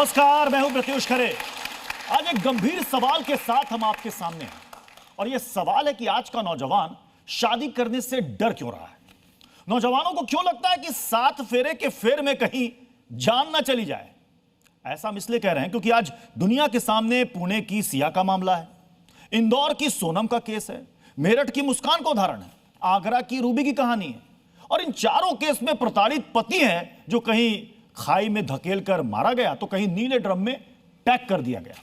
नमस्कार, मैं हूं प्रत्युष खरे। आज एक गंभीर सवाल के साथ हम आपके सामने हैं और यह सवाल है कि आज का नौजवान शादी करने से डर क्यों रहा है। नौजवानों को क्यों लगता है कि 7 फेरे के फेर में कहीं जान ना चली जाए। ऐसा हम इसलिए कह रहे हैं क्योंकि आज दुनिया के सामने पुणे की सिया का मामला है, इंदौर की सोनम का केस है, मेरठ की मुस्कान का उदाहरण है, आगरा की रूबी की कहानी है और इन चारों केस में प्रताड़ित पति है जो कहीं खाई में धकेल कर मारा गया तो कहीं नीले ड्रम में पैक कर दिया गया।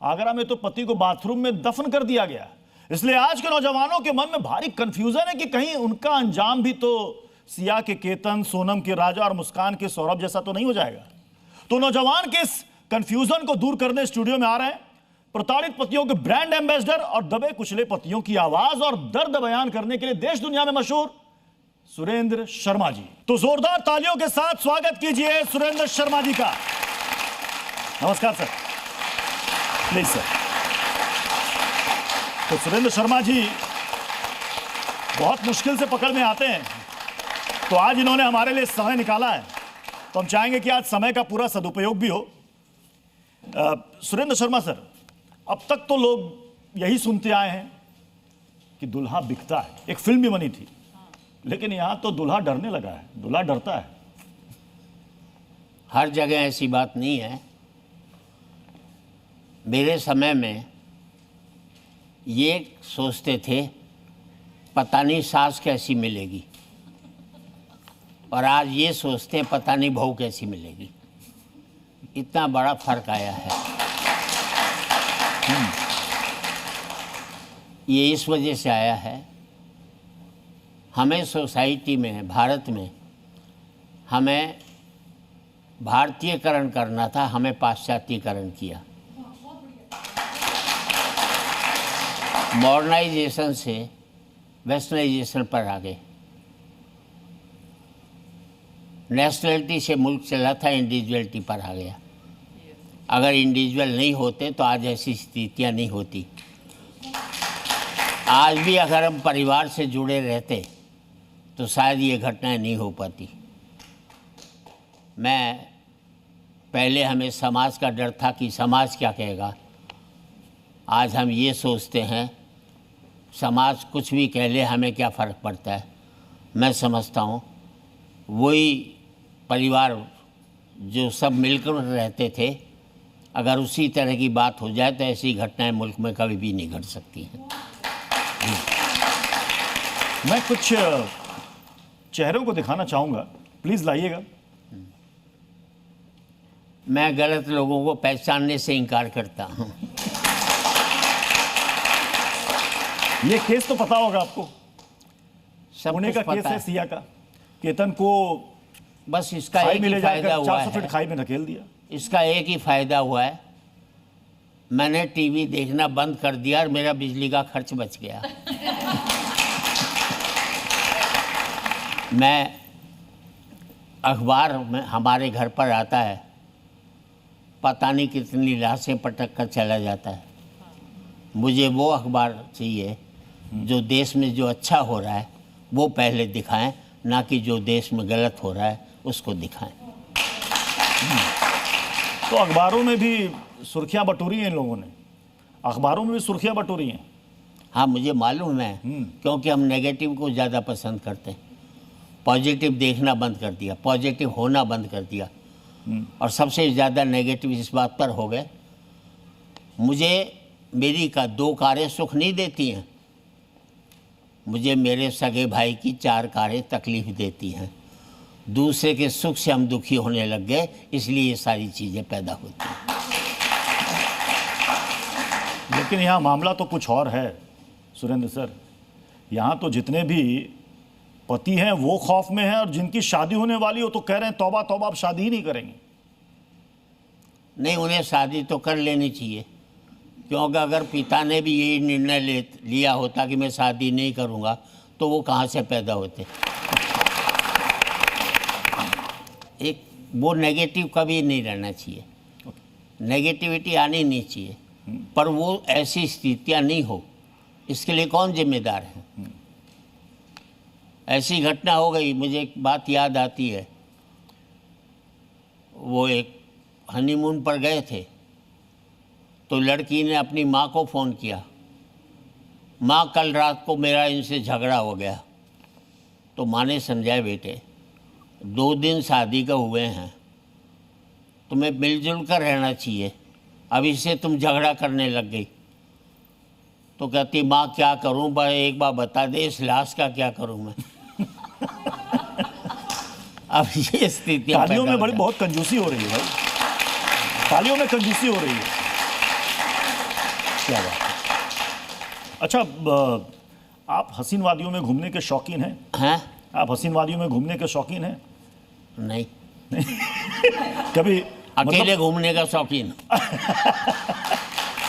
आगरा में तो पति को बाथरूम में दफन कर दिया गया। इसलिए आज के नौजवानों के मन में भारी कंफ्यूजन है कि कहीं उनका अंजाम भी तो सिया के केतन, सोनम के राजा और मुस्कान के सौरभ जैसा तो नहीं हो जाएगा। तो नौजवान के इस कंफ्यूजन को दूर करने स्टूडियो में आ रहे हैं प्रताड़ित पतियों के ब्रांड एम्बेसडर और दबे कुचले पतियों की आवाज और दर्द बयान करने के लिए देश दुनिया में मशहूर सुरेंद्र शर्मा जी। तो जोरदार तालियों के साथ स्वागत कीजिए सुरेंद्र शर्मा जी का। नमस्कार सर, प्लीज सर। तो सुरेंद्र शर्मा जी बहुत मुश्किल से पकड़ में आते हैं, तो आज इन्होंने हमारे लिए समय निकाला है, तो हम चाहेंगे कि आज समय का पूरा सदुपयोग भी हो। सुरेंद्र शर्मा सर, अब तक तो लोग यही सुनते आए हैं कि दुल्हा बिकता है, एक फिल्म भी बनी थी, लेकिन यहां तो दुल्हा डरने लगा है, दुल्हा डरता है। हर जगह ऐसी बात नहीं है। मेरे समय में ये सोचते थे पता नहीं सास कैसी मिलेगी, और आज ये सोचते हैं पता नहीं बहू कैसी मिलेगी। इतना बड़ा फर्क आया है। ये इस वजह से आया है, हमें सोसाइटी में, भारत में हमें भारतीयकरण करना था, हमें पाश्चात्यकरण किया। मॉडर्नाइजेशन से वेस्टर्नाइजेशन पर आ गए। नेशनलिटी से मुल्क चला था, इंडिविजुअलिटी पर आ गया। अगर इंडिविजुअल नहीं होते तो आज ऐसी स्थितियां नहीं होती। आज भी अगर हम परिवार से जुड़े रहते तो शायद ये घटनाएं नहीं हो पाती। पहले हमें समाज का डर था कि समाज क्या कहेगा। आज हम ये सोचते हैं समाज कुछ भी कह ले, हमें क्या फ़र्क पड़ता है। मैं समझता हूँ वही परिवार जो सब मिलकर रहते थे, अगर उसी तरह की बात हो जाए तो ऐसी घटनाएं मुल्क में कभी भी नहीं घट सकती हैं। मैं कुछ चेहरों को दिखाना चाहूंगा, प्लीज लाइएगा। मैं गलत लोगों को पहचानने से इनकार करता हूँ। ये केस तो पता होगा आपको, सब पुणे का केस है सिया का। केतन को बस इसका खाई एक में ही ले फायदा जाकर हुआ 400 फीट है। खाई में धकेल दिया। इसका एक ही फायदा हुआ है, मैंने टीवी देखना बंद कर दिया और मेरा बिजली का खर्च बच गया। मैं अखबार में हमारे घर पर आता है, पता नहीं कितनी लाशें पटक कर चला जाता है। मुझे वो अखबार चाहिए जो देश में जो अच्छा हो रहा है वो पहले दिखाएं, ना कि जो देश में गलत हो रहा है उसको दिखाएं। तो अखबारों में भी सुर्खियां बटोरी हैं इन लोगों ने, अखबारों में भी सुर्खियां बटोरी हैं। हाँ, मुझे मालूम है, क्योंकि हम नेगेटिव को ज़्यादा पसंद करते हैं। पॉजिटिव देखना बंद कर दिया, पॉजिटिव होना बंद कर दिया, और सबसे ज़्यादा नेगेटिव इस बात पर हो गए। मुझे मेरी 2 कारें सुख नहीं देती हैं, मुझे मेरे सगे भाई की 4 कारें तकलीफ देती हैं। दूसरे के सुख से हम दुखी होने लग गए, इसलिए ये सारी चीज़ें पैदा होती हैं। लेकिन यहाँ मामला तो कुछ और है सुरेंद्र सर। यहाँ तो जितने भी पति हैं वो खौफ में हैं, और जिनकी शादी होने वाली हो तो कह रहे हैं तौबा तौबा, अब शादी ही नहीं करेंगे। नहीं, उन्हें शादी तो कर लेनी चाहिए, क्योंकि अगर पिता ने भी यही निर्णय लिया होता कि मैं शादी नहीं करूँगा तो वो कहाँ से पैदा होते। एक वो नेगेटिव कभी नहीं रहना चाहिए, नेगेटिविटी आनी नहीं चाहिए, पर वो ऐसी स्थितियाँ नहीं हो, इसके लिए कौन जिम्मेदार है। ऐसी घटना हो गई, मुझे एक बात याद आती है। वो एक हनीमून पर गए थे तो लड़की ने अपनी माँ को फ़ोन किया, माँ कल रात को मेरा इनसे झगड़ा हो गया। तो माँ ने समझाया, बेटे 2 दिन शादी का हुए हैं, तुम्हें मिलजुल कर रहना चाहिए, अभी से तुम झगड़ा करने लग गई। तो कहती, माँ क्या करूं, पर एक बार बता दे इस लाश का क्या करूं मैं। अब ये स्थिति तालियों में बड़ी बहुत कंजूसी हो रही है भाई, तालियों में कंजूसी हो रही है। क्या बात अच्छा, आप हसीन वादियों में घूमने के शौकीन हैं? है? आप हसीन वादियों में घूमने के शौकीन हैं? नहीं, कभी अकेले घूमने का शौकीन।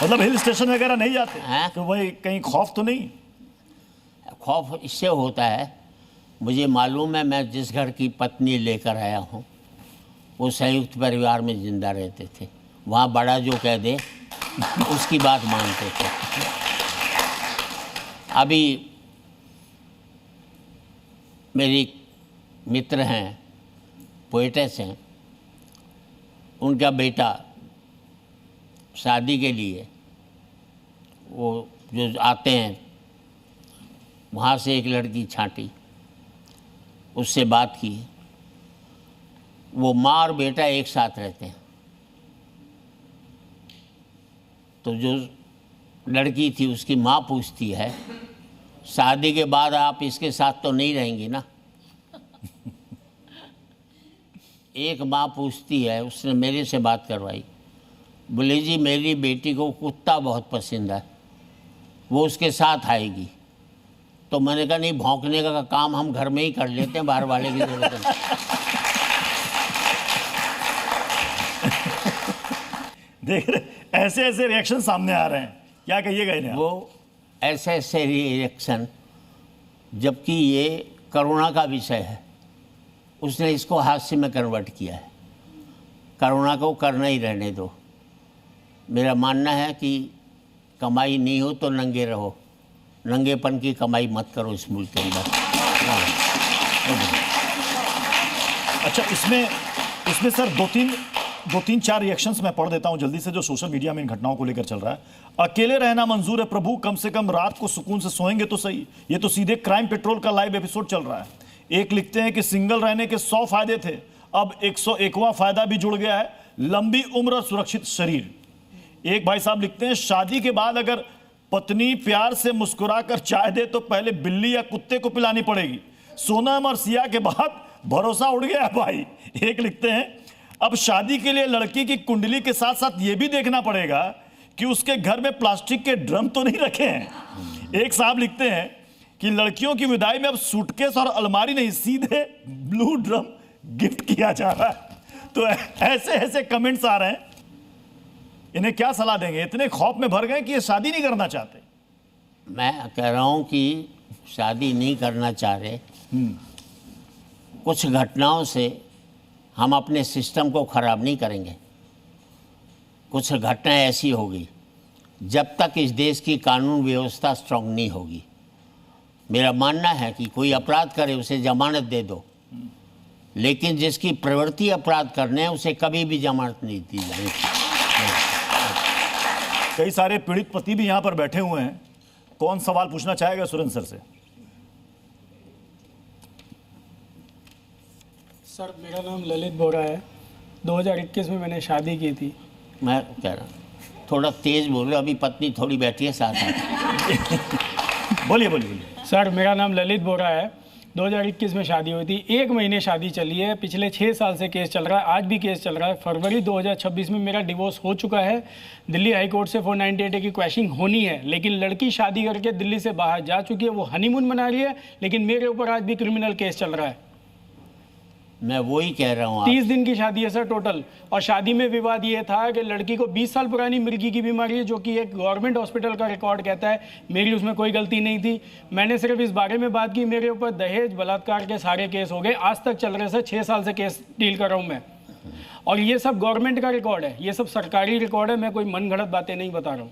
मतलब हिल स्टेशन वगैरह नहीं जाते हैं? तो वही कहीं खौफ तो नहीं? खौफ इससे होता है, मुझे मालूम है मैं जिस घर की पत्नी लेकर आया हूँ वो संयुक्त परिवार में जिंदा रहते थे, वहाँ बड़ा जो कह दे उसकी बात मानते थे। अभी मेरी मित्र हैं, पोएटेस हैं, उनका बेटा शादी के लिए वो जो आते हैं वहाँ से एक लड़की छांटी, उससे बात की, वो माँ और बेटा एक साथ रहते हैं। तो जो लड़की थी उसकी माँ पूछती है, शादी के बाद आप इसके साथ तो नहीं रहेंगी ना? एक माँ पूछती है, उसने मेरे से बात करवाई, बोले जी मेरी बेटी को कुत्ता बहुत पसंद है, वो उसके साथ आएगी। तो मैंने कहा नहीं, भौंकने का काम हम घर में ही कर लेते हैं, बाहर वाले की जरूरत नहीं। देख रहे, ऐसे ऐसे रिएक्शन सामने आ रहे हैं, क्या कहिएगा इन्हें? वो ऐसे ऐसे रिएक्शन, जबकि ये करुणा का विषय है, उसने इसको हास्य में कन्वर्ट किया है। करुणा को करना ही रहने दो। मेरा मानना है कि कमाई नहीं हो तो नंगे रहो, नंगेपन की कमाई मत करो इस मुल्क के अंदर। अच्छा, इसमें सर दो तीन चार रिएक्शंस मैं पढ़ देता हूं जल्दी से, जो सोशल मीडिया में इन घटनाओं को लेकर चल रहा है। अकेले रहना मंजूर है प्रभु, कम से कम रात को सुकून से सोएंगे तो सही। ये तो सीधे क्राइम पेट्रोल का लाइव एपिसोड चल रहा है। एक लिखते हैं कि सिंगल रहने के 100 फायदे थे, अब 101वां फायदा भी जुड़ गया है, लंबी उम्र और सुरक्षित शरीर। एक भाई साहब लिखते हैं, शादी के बाद अगर पत्नी प्यार से मुस्कुराकर चाय दे तो पहले बिल्ली या कुत्ते को पिलानी पड़ेगी। सोनम और सिया के बाद भरोसा उड़ गया भाई। एक लिखते हैं, अब शादी के लिए लड़की की कुंडली के साथ साथ यह भी देखना पड़ेगा कि उसके घर में प्लास्टिक के ड्रम तो नहीं रखे हैं। एक साहब लिखते हैं कि लड़कियों की विदाई में अब सूटकेस और अलमारी नहीं, सीधे ब्लू ड्रम गिफ्ट किया जा रहा है। तो ऐसे ऐसे कमेंट्स आ रहे हैं, इन्हें क्या सलाह देंगे? इतने खौफ में भर गए कि ये शादी नहीं करना चाहते। मैं कह रहा हूँ कि शादी नहीं करना चाह रहे, कुछ घटनाओं से हम अपने सिस्टम को ख़राब नहीं करेंगे। कुछ घटनाएं ऐसी होगी, जब तक इस देश की कानून व्यवस्था स्ट्रांग नहीं होगी। मेरा मानना है कि कोई अपराध करे उसे जमानत दे दो, लेकिन जिसकी प्रवृत्ति अपराध करने है उसे कभी भी जमानत नहीं दी जाएगी। कई सारे पीड़ित पति भी यहाँ पर बैठे हुए हैं, कौन सवाल पूछना चाहेगा सुरेंद्र सर से? सर मेरा नाम ललित बोरा है। 2021 में मैंने शादी की थी। मैं कह रहा हूँ थोड़ा तेज बोलो, अभी पत्नी थोड़ी बैठी है साथ साथ। बोलिए बोलिए बोलिए। सर मेरा नाम ललित बोरा है। 2021 में शादी हुई थी, 1 महीने शादी चली है, पिछले 6 साल से केस चल रहा है, आज भी केस चल रहा है। फरवरी 2026 में मेरा डिवोर्स हो चुका है। दिल्ली हाई कोर्ट से 498A की क्वैशिंग होनी है, लेकिन लड़की शादी करके दिल्ली से बाहर जा चुकी है, वो हनीमून मना रही है, लेकिन मेरे ऊपर आज भी क्रिमिनल केस चल रहा है। मैं वही कह रहा हूँ। 30 दिन की शादी है सर टोटल, और शादी में विवाद ये था कि लड़की को 20 साल पुरानी मिर्गी की बीमारी है, जो कि एक गवर्नमेंट हॉस्पिटल का रिकॉर्ड कहता है। मेरी उसमें कोई गलती नहीं थी। मैंने सिर्फ इस बारे में बात की, मेरे ऊपर दहेज बलात्कार के सारे केस हो गए, आज तक चल रहे सर। 6 साल से केस डील कर रहा हूँ मैं, और ये सब गवर्नमेंट का रिकॉर्ड है, ये सब सरकारी रिकॉर्ड है। मैं कोई मन गढ़ंत बातें नहीं बता रहा हूँ।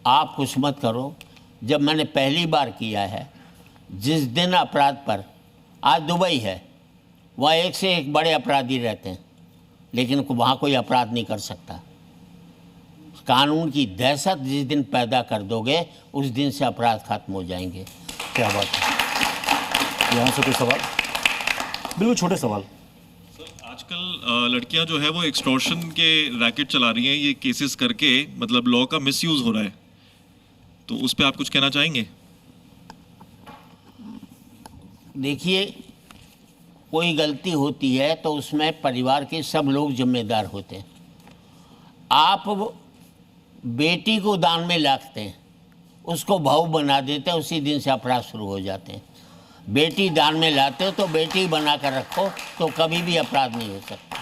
आप कुछ मत करो। जब मैंने पहली बार किया है, जिस दिन अपराध पर, आज दुबई है, वहाँ एक से एक बड़े अपराधी रहते हैं, लेकिन वहाँ कोई अपराध नहीं कर सकता। कानून की दहशत जिस दिन पैदा कर दोगे उस दिन से अपराध खत्म हो जाएंगे। क्या बात है। यहाँ से कोई सवाल? बिल्कुल छोटे सवाल। आजकल लड़कियां जो है वो एक्सटॉर्शन के रैकेट चला रही हैं, ये केसेस करके मतलब लॉ का मिसयूज हो रहा है, तो उस पर आप कुछ कहना चाहेंगे? देखिए, कोई गलती होती है तो उसमें परिवार के सब लोग जिम्मेदार होते हैं। आप बेटी को दान में लाते हैं, उसको भाऊ बना देते हैं, उसी दिन से अपराध शुरू हो जाते हैं। बेटी दान में लाते हो तो बेटी बना कर रखो तो कभी भी अपराध नहीं हो सकता।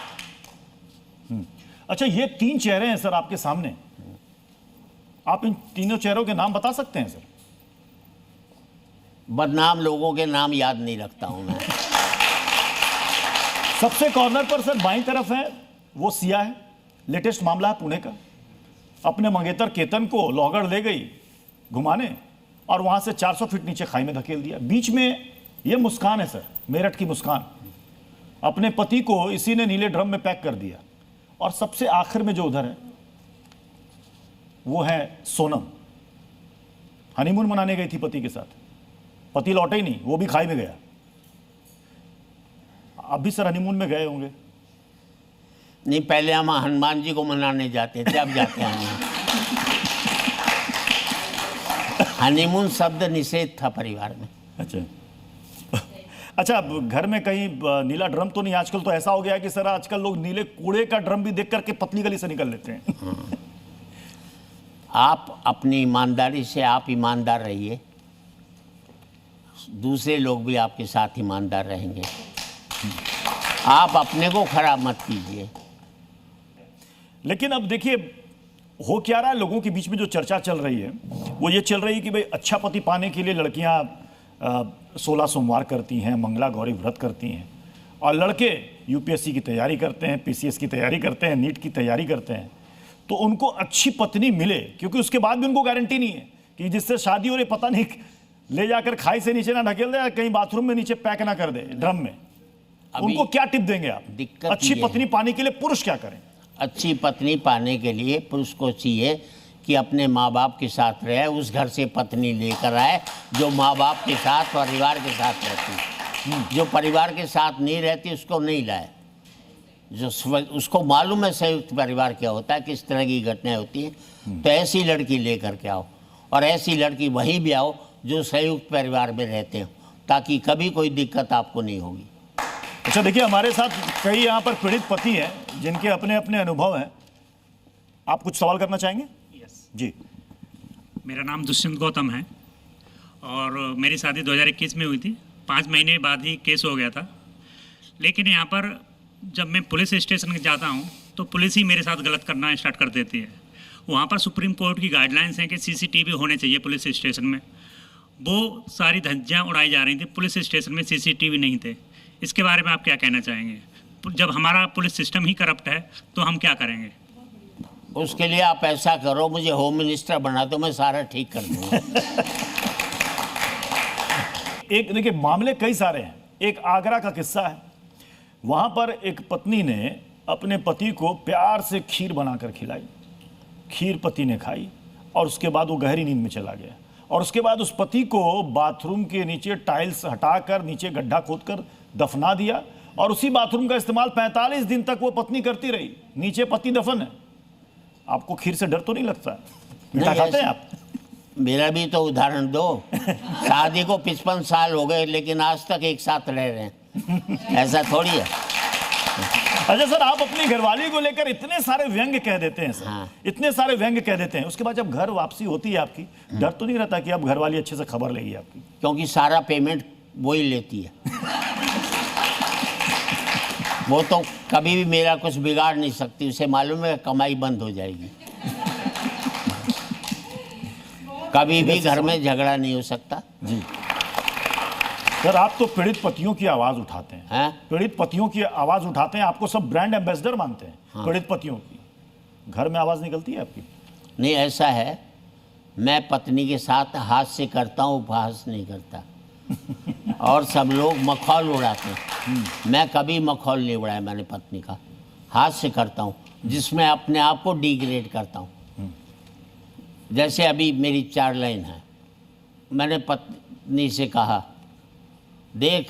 अच्छा, ये 3 चेहरे हैं सर आपके सामने, आप इन तीनों चेहरों के नाम बता सकते हैं सर? बदनाम लोगों के नाम याद नहीं रखता हूं मैं। सबसे कॉर्नर पर सर बाईं तरफ है वो सिया है, लेटेस्ट मामला है पुणे का। अपने मंगेतर केतन को लॉगर ले गई घुमाने और वहां से 400 फीट नीचे खाई में धकेल दिया। बीच में ये मुस्कान है सर, मेरठ की मुस्कान, अपने पति को इसी ने नीले ड्रम में पैक कर दिया। और सबसे आखिर में जो उधर है वो है सोनम, हनीमून मनाने गई थी पति के साथ, पति लौटे ही नहीं, वो भी खाई में गया। आप भी सर हनीमून में गए होंगे? नहीं, पहले हम हनुमान जी को मनाने जाते थे, अब जाते हैं नहीं। हनीमून शब्द निषेध था परिवार में। अच्छा अच्छा, अब घर में कहीं नीला ड्रम तो नहीं? आजकल तो ऐसा हो गया है कि सर आजकल लोग नीले कूड़े का ड्रम भी देख करके पतली गली से निकल लेते हैं। आप अपनी ईमानदारी से आप ईमानदार रहिए, दूसरे लोग भी आपके साथ ईमानदार रहेंगे। आप अपने को खराब मत कीजिए। लेकिन अब देखिए हो क्या रहा है, लोगों के बीच में जो चर्चा चल रही है वो ये चल रही है कि भाई अच्छा पति पाने के लिए लड़कियां 16 सोमवार करती हैं, मंगला गौरी व्रत करती हैं, और लड़के यूपीएससी की तैयारी करते हैं, पीसीएस की तैयारी करते हैं, नीट की तैयारी करते हैं, तो उनको अच्छी पत्नी मिले, क्योंकि उसके बाद भी उनको गारंटी नहीं है कि जिससे शादी हो रही पता नहीं ले जाकर खाई से नीचे ना ढकेल दे, कहीं बाथरूम में नीचे पैक ना कर दे ड्रम में। उनको क्या टिप देंगे आप? दिक्कत अच्छी ये पत्नी पाने के लिए पुरुष क्या करें? अच्छी पत्नी पाने के लिए पुरुष को चाहिए कि अपने माँ बाप के साथ रहे, उस घर से पत्नी लेकर आए जो माँ बाप के साथ परिवार के साथ रहती। जो परिवार के साथ नहीं रहती उसको नहीं लाए। जो उसको मालूम है संयुक्त परिवार क्या होता है, किस तरह की घटनाएं होती हैं, तो ऐसी लड़की लेकर के आओ, और ऐसी लड़की वहीं भी आओ जो संयुक्त परिवार में रहते हो, ताकि कभी कोई दिक्कत आपको नहीं होगी। अच्छा, देखिए हमारे साथ कई यहाँ पर पीड़ित पति हैं जिनके अपने अपने अनुभव हैं। आप कुछ सवाल करना चाहेंगे? यस जी। मेरा नाम दुष्यंत गौतम है और मेरी शादी 2021 में हुई थी। 5 महीने बाद ही केस हो गया था। लेकिन यहाँ पर जब मैं पुलिस स्टेशन जाता हूँ तो पुलिस ही मेरे साथ गलत करना स्टार्ट कर देती है। वहाँ पर सुप्रीम कोर्ट की गाइडलाइंस हैं कि सीसीटीवी होने चाहिए पुलिस स्टेशन में। वो सारी धज्जियाँ उड़ाई जा रही थी, पुलिस स्टेशन में सीसीटीवी नहीं थे। इसके बारे में आप क्या कहना चाहेंगे? जब हमारा पुलिस सिस्टम ही करप्ट है तो हम क्या करेंगे? उसके लिए आप ऐसा करो, मुझे होम मिनिस्टर बना दो, मैं सारा ठीक कर दूंगा। एक देखिए मामले कई सारे हैं। एक आगरा का किस्सा है, वहां पर एक पत्नी ने अपने पति को प्यार से खीर बनाकर खिलाई, खीर पति ने खाई और उसके बाद वो गहरी नींद में चला गया। और उसके बाद उस पति को बाथरूम के नीचे टाइल्स हटाकर नीचे गड्ढा खोदकर दफना दिया, और उसी बाथरूम का इस्तेमाल 45 दिन तक वो पत्नी करती रही। नीचे पति दफन है। आपको खीर से डर तो नहीं लगता? मीठा खाते हैं आप? मेरा भी तो उदाहरण दो। शादी को 55 साल हो गए लेकिन आज तक एक साथ रह रहे हैं, ऐसा थोड़ी है। अच्छा सर, आप अपनी घरवाली को लेकर इतने सारे व्यंग्य कह देते हैं सर। हाँ। इतने सारे व्यंग्य कह देते हैं, उसके बाद जब घर वापसी होती है आपकी, डर तो नहीं रहता कि अब घरवाली अच्छे से खबर लेगी आपकी? क्योंकि सारा पेमेंट वो ही लेती है। वो तो कभी भी मेरा कुछ बिगाड़ नहीं सकती, उसे मालूम है कमाई बंद हो जाएगी। कभी भी घर में झगड़ा नहीं हो सकता। जी सर, आप तो पीड़ित पतियों की आवाज उठाते हैं। हाँ? पीड़ित पतियों की आवाज उठाते हैं, आपको सब ब्रांड एम्बेसडर मानते हैं। हाँ। पीड़ित पतियों की घर में आवाज निकलती है आपकी? नहीं, ऐसा है, मैं पत्नी के साथ हाथ से करता हूँ, उपहास नहीं करता। और सब लोग मखौल उड़ाते हैं, मैं कभी मखौल नहीं उड़ाया मैंने पत्नी का। हाथ से करता हूँ जिसमें अपने आप को डिग्रेड करता हूँ। जैसे अभी मेरी 4 लाइन है, मैंने पत्नी से कहा, देख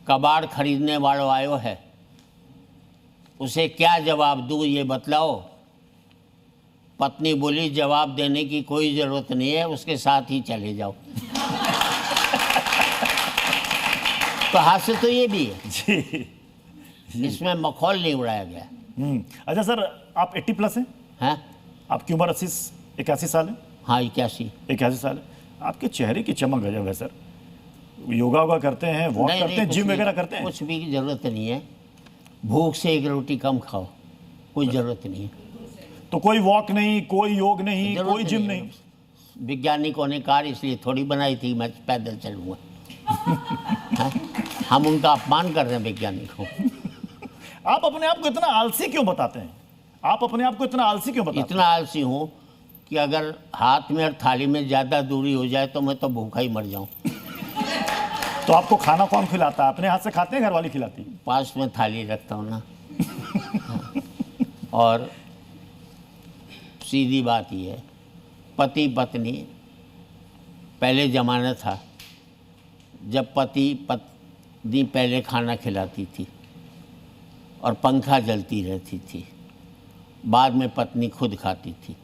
कबाड़ खरीदने वालों आयो है, उसे क्या जवाब दूँ ये बतलाओ। पत्नी बोली, जवाब देने की कोई ज़रूरत नहीं है, उसके साथ ही चले जाओ। तो हाथ से तो ये भी है जी। इसमें मखौल नहीं उड़ाया गया। अच्छा सर, आप 80 प्लस हैं? हैं? आपकी उम्र 81 साल है? हाँ 81। 81 साल है। आपके चेहरे की चमक गजब है सर। योगा वोगा करते हैं, वॉक नहीं, करते हैं, कुछ जिम नहीं, वगैरह करते हैं? कुछ भी की ज़रूरत नहीं है। भूख से 1 रोटी कम खाओ, कोई ज़रूरत नहीं है। तो कोई वॉक नहीं, कोई योग नहीं, जरूरत कोई जिम है। नहीं? वैज्ञानिकों ने कार इसलिए थोड़ी बनाई थी मैं पैदल चलूँगा। हम उनका अपमान कर रहे हैं वैज्ञानिकों। आप अपने आप को इतना आलसी क्यों बताते हैं? आप अपने आप को इतना आलसी क्यों बताते हैं? इतना आलसी हूँ कि अगर हाथ में और थाली में ज़्यादा दूरी हो जाए तो मैं तो भूखा ही मर जाऊँ। तो आपको खाना कौन खिलाता है? अपने हाथ से खाते हैं, घर वाली खिलाती है? पास में थाली रखता हूँ ना। और सीधी बात ये है, पति पत्नी, पहले ज़माना था जब पति पत्नी पहले खाना खिलाती थी और पंखा जलती रहती थी, बाद में पत्नी खुद खाती थी,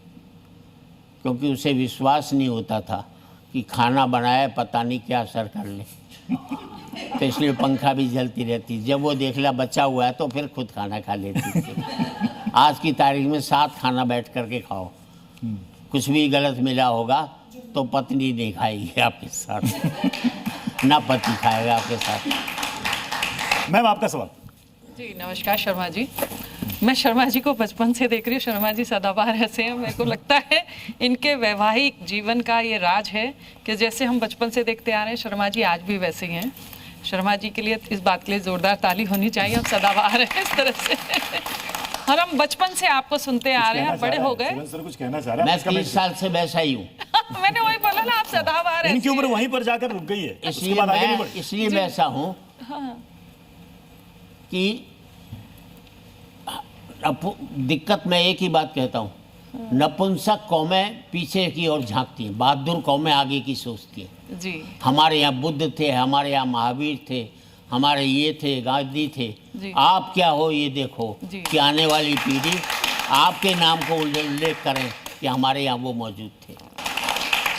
क्योंकि उसे विश्वास नहीं होता था कि खाना बनाया पता नहीं क्या असर कर ले। तो इसलिए पंखा भी जलती रहती। जब वो देख लिया बचा हुआ है तो फिर खुद खाना खा लेती थी। आज की तारीख में साथ खाना बैठ करके खाओ, कुछ भी गलत मिला होगा तो पत्नी नहीं खाएगी आपके साथ, ना पति खाएगा आपके साथ। मैम आपका सवाल। जी नमस्कार शर्मा जी। मैं शर्मा जी को बचपन से देख रही हूँ। शर्मा जी सदाबहार ऐसे हैं, मेरे को लगता है इनके वैवाहिक जीवन का ये राज है कि जैसे हम बचपन से देखते आ रहे हैं, शर्मा जी आज भी वैसे ही हैं। शर्मा जी के लिए इस बात के लिए जोरदार ताली होनी चाहिए। हम सदाबहार हैं इस तरह से, और हम बचपन से आपको सुनते आ रहे हैं, बड़े हो गए। सर कुछ कहना चाह रहे मैं हैं? 30 साल से वैसा ही हूँ। मैंने वही बोला ना, आप सदाबहार हैं। इनकी उम्र वहीं पर जाकर रुक गई है, उसके इसलिए बाद आगे नहीं मैं बढ़ी। इसलिए वैसा हूँ कि दिक्कत मैं एक ही बात कहता हूँ, नपुंसक कौमें पीछे की ओर झांकती हैं, बहादुर कौमें आगे की सोचती हैं। जी हमारे यहाँ बुद्ध थे, हमारे यहाँ महावीर थे, हमारे ये थे, गांधी थे। जी। आप क्या हो ये देखो जी। कि आने वाली पीढ़ी आपके नाम को उल्लेख करें कि हमारे यहाँ वो मौजूद थे।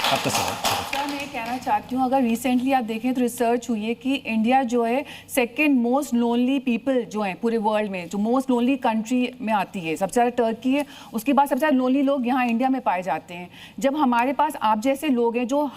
आपका सवाल। सर मैं ये कहना चाहती हूँ, अगर रिसेंटली आप देखें तो रिसर्च हुई है कि इंडिया जो है सेकंड मोस्ट लोनली पीपल जो हैं पूरे वर्ल्ड में, जो मोस्ट लोनली कंट्री में आती है। सबसे ज़्यादा टर्की है, उसके बाद सबसे ज़्यादा लोनली लोग यहाँ इंडिया में पाए जाते हैं। जब हमारे पास आप जैसे लोग हैं जो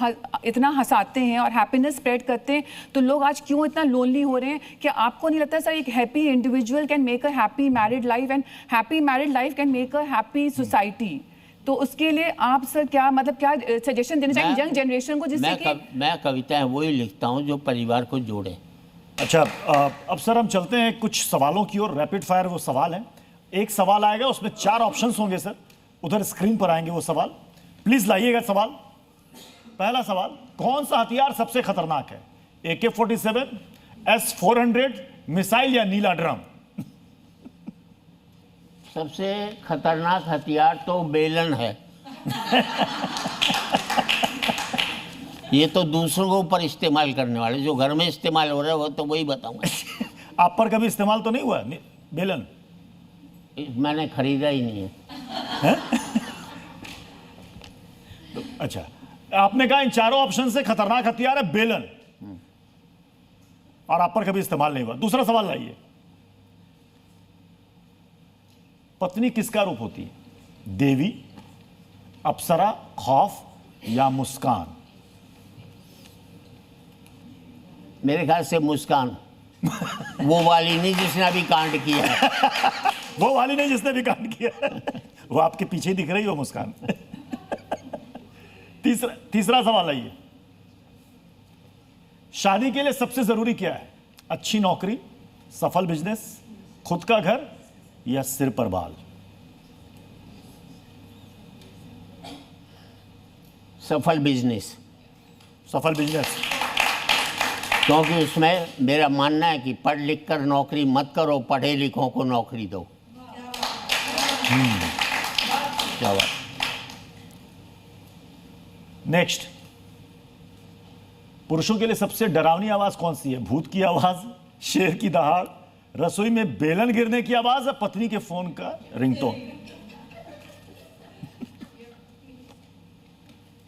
इतना हंसाते हैं और हैप्पीनेस स्प्रेड करते हैं, तो लोग आज क्यों इतना लोनली हो रहे हैं? क्या आपको नहीं लगता सर एक happy individual can make a happy married life, and happy married life can make a happy society? तो उसके लिए आप सर क्या मतलब क्या सजेशन देना चाहिए यंग जनरेशन को, जिससे कि मैं कविताएं वही लिखता हूँ जो परिवार को जोड़े। अच्छा अब सर हम चलते हैं कुछ सवालों की ओर। रैपिड फायर वो सवाल है, एक सवाल आएगा, उसमें 4 ऑप्शंस होंगे सर, उधर स्क्रीन पर आएंगे वो सवाल। प्लीज लाइएगा सवाल। पहला सवाल, कौन सा हथियार सबसे खतरनाक है? AK-47, S-400, मिसाइल या नीला ड्रम? सबसे खतरनाक हथियार तो बेलन है। ये तो दूसरों के ऊपर इस्तेमाल करने वाले, जो घर में इस्तेमाल हो रहे हो तो वही बताऊंगा। आप पर कभी इस्तेमाल तो नहीं हुआ बेलन? मैंने खरीदा ही नहीं है। अच्छा, आपने कहा इन चारों ऑप्शन से खतरनाक हथियार है बेलन, और आप पर कभी इस्तेमाल नहीं हुआ। दूसरा सवाल लाइए, पत्नी किसका रूप होती है? देवी, अप्सरा, खौफ या मुस्कान? मेरे ख्याल से मुस्कान। वो वाली नहीं जिसने अभी कांड किया है। वो वाली नहीं जिसने भी कांड किया, वो आपके पीछे दिख रही हो मुस्कान। तीसरा सवाल आइए, शादी के लिए सबसे जरूरी क्या है? अच्छी नौकरी, सफल बिजनेस, खुद का घर या सिर पर बाल? सफल बिजनेस। सफल बिजनेस। क्योंकि उसमें मेरा मानना है कि पढ़ लिख कर नौकरी मत करो, पढ़े लिखों को नौकरी दो। क्या बात। नेक्स्ट, पुरुषों के लिए सबसे डरावनी आवाज कौन सी है? भूत की आवाज, शेर की दहाड़, रसोई में बेलन गिरने की आवाज, या पत्नी के फोन का रिंगटोन?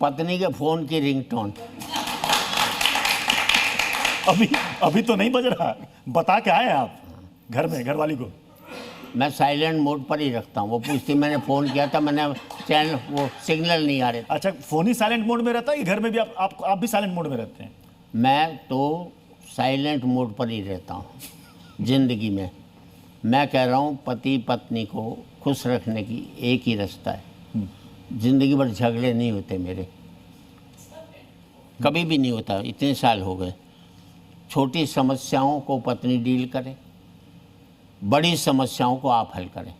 पत्नी के फोन की रिंगटोन। अभी तो नहीं बज रहा, बता के आए आप घर में घरवाली को? मैं साइलेंट मोड पर ही रखता हूँ। वो पूछती मैंने फ़ोन किया था, मैंने चैनल वो सिग्नल नहीं आ रहे। अच्छा, फोन ही साइलेंट मोड में रहता है कि घर में भी आप भी साइलेंट मोड में रहते हैं? मैं तो साइलेंट मोड पर ही रहता हूँ जिंदगी में। मैं कह रहा हूँ पति पत्नी को खुश रखने की एक ही रास्ता है। जिंदगी भर झगड़े नहीं होते मेरे, कभी भी नहीं होता, इतने साल हो गए। छोटी समस्याओं को पत्नी डील करे, बड़ी समस्याओं को आप हल करें।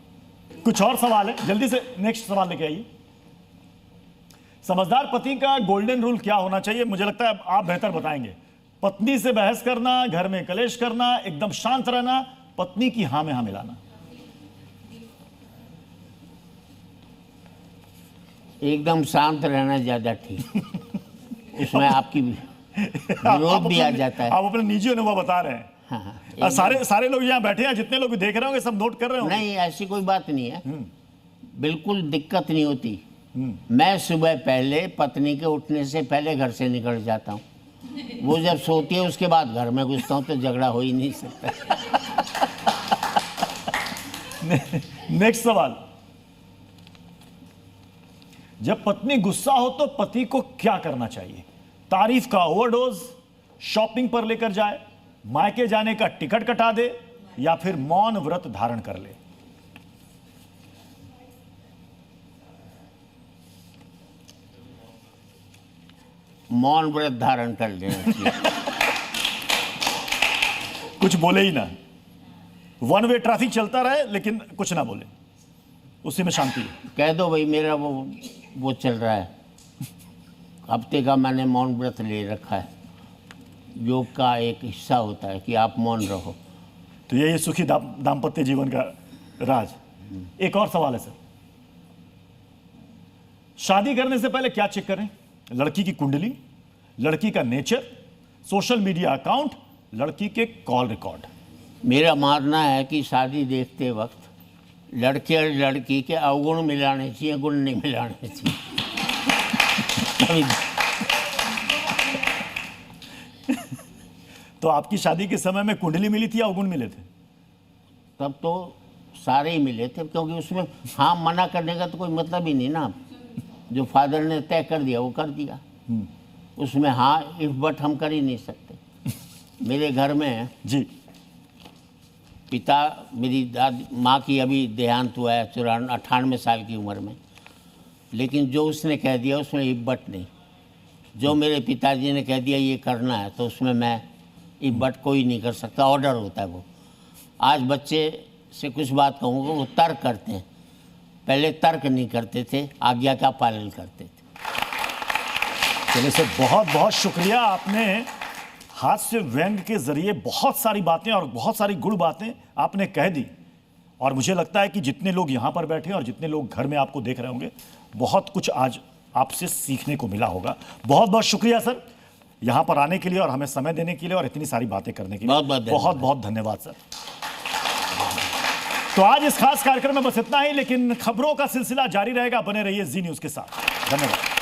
कुछ और सवाल है, जल्दी से नेक्स्ट सवाल लेके आइए। समझदार पति का गोल्डन रूल क्या होना चाहिए? मुझे लगता है आप बेहतर बताएंगे। पत्नी से बहस करना, घर में कलेश करना, एकदम शांत रहना, पत्नी की हाँ में हाँ मिलाना। एकदम शांत रहना ज्यादा ठीक। इसमें आपकी विरोध भी आ जाता है। आप अपने निजी अनुभव बता रहे हैं। हाँ, सारे लोग यहाँ बैठे हैं, जितने लोग देख रहे होंगे सब नोट कर रहे होंगे। नहीं, ऐसी कोई बात नहीं है, बिल्कुल दिक्कत नहीं होती। मैं सुबह पहले पत्नी के उठने से पहले घर से निकल जाता हूँ। वो जब सोती है उसके बाद घर में घुसता हूँ, तो झगड़ा हो ही नहीं सकता। नेक्स्ट सवाल, जब पत्नी गुस्सा हो तो पति को क्या करना चाहिए? तारीफ का ओवरडोज, शॉपिंग पर लेकर जाए, मायके जाने का टिकट कटा दे, या फिर मौन व्रत धारण कर ले? मौन व्रत धारण कर लेना चाहिए। कुछ बोले ही ना, वन वे ट्रैफिक चलता रहे लेकिन कुछ ना बोले, उसी में शांति है। कह दो भाई मेरा वो चल रहा है, हफ्ते का मैंने मौन व्रत ले रखा है। योग का एक हिस्सा होता है कि आप मौन रहो। तो ये सुखी दाम्पत्य जीवन का राज। एक और सवाल है सर, शादी करने से पहले क्या चेक करें? लड़की की कुंडली, लड़की का नेचर, सोशल मीडिया अकाउंट, लड़की के कॉल रिकॉर्ड? मेरा मानना है कि शादी देखते वक्त लड़के और लड़की के अवगुण मिलाने चाहिए, गुण नहीं मिलाने चाहिए। तो आपकी शादी के समय में कुंडली मिली थी या अवगुण मिले थे? तब तो सारे ही मिले थे, क्योंकि उसमें हाँ मना करने का तो कोई मतलब ही नहीं ना। जो फादर ने तय कर दिया वो कर दिया, उसमें हाँ इफ बट हम कर ही नहीं सकते। मेरे घर में जी पिता, मेरी दादी माँ की अभी देहांत हुआ है 98 साल की उम्र में, लेकिन जो उसने कह दिया उसमें इफ बट नहीं। जो मेरे पिताजी ने कह दिया ये करना है तो उसमें मैं इफ बट कोई नहीं कर सकता, ऑर्डर होता है वो। आज बच्चे से कुछ बात कहूँगा वो तर्क करते हैं, पहले तर्क नहीं करते थे, आज्ञा का पालन करते थे। चलिए सर, बहुत बहुत शुक्रिया। आपने हास्य व्यंग के जरिए बहुत सारी बातें और बहुत सारी गुड़ बातें आपने कह दी, और मुझे लगता है कि जितने लोग यहाँ पर बैठे और जितने लोग घर में आपको देख रहे होंगे, बहुत कुछ आज आपसे सीखने को मिला होगा। बहुत बहुत शुक्रिया सर यहाँ पर आने के लिए और हमें समय देने के लिए और इतनी सारी बातें करने के लिए। बहुत बहुत धन्यवाद सर। तो आज इस खास कार्यक्रम में बस इतना ही, लेकिन खबरों का सिलसिला जारी रहेगा। बने रहिए जी न्यूज़ के साथ। धन्यवाद।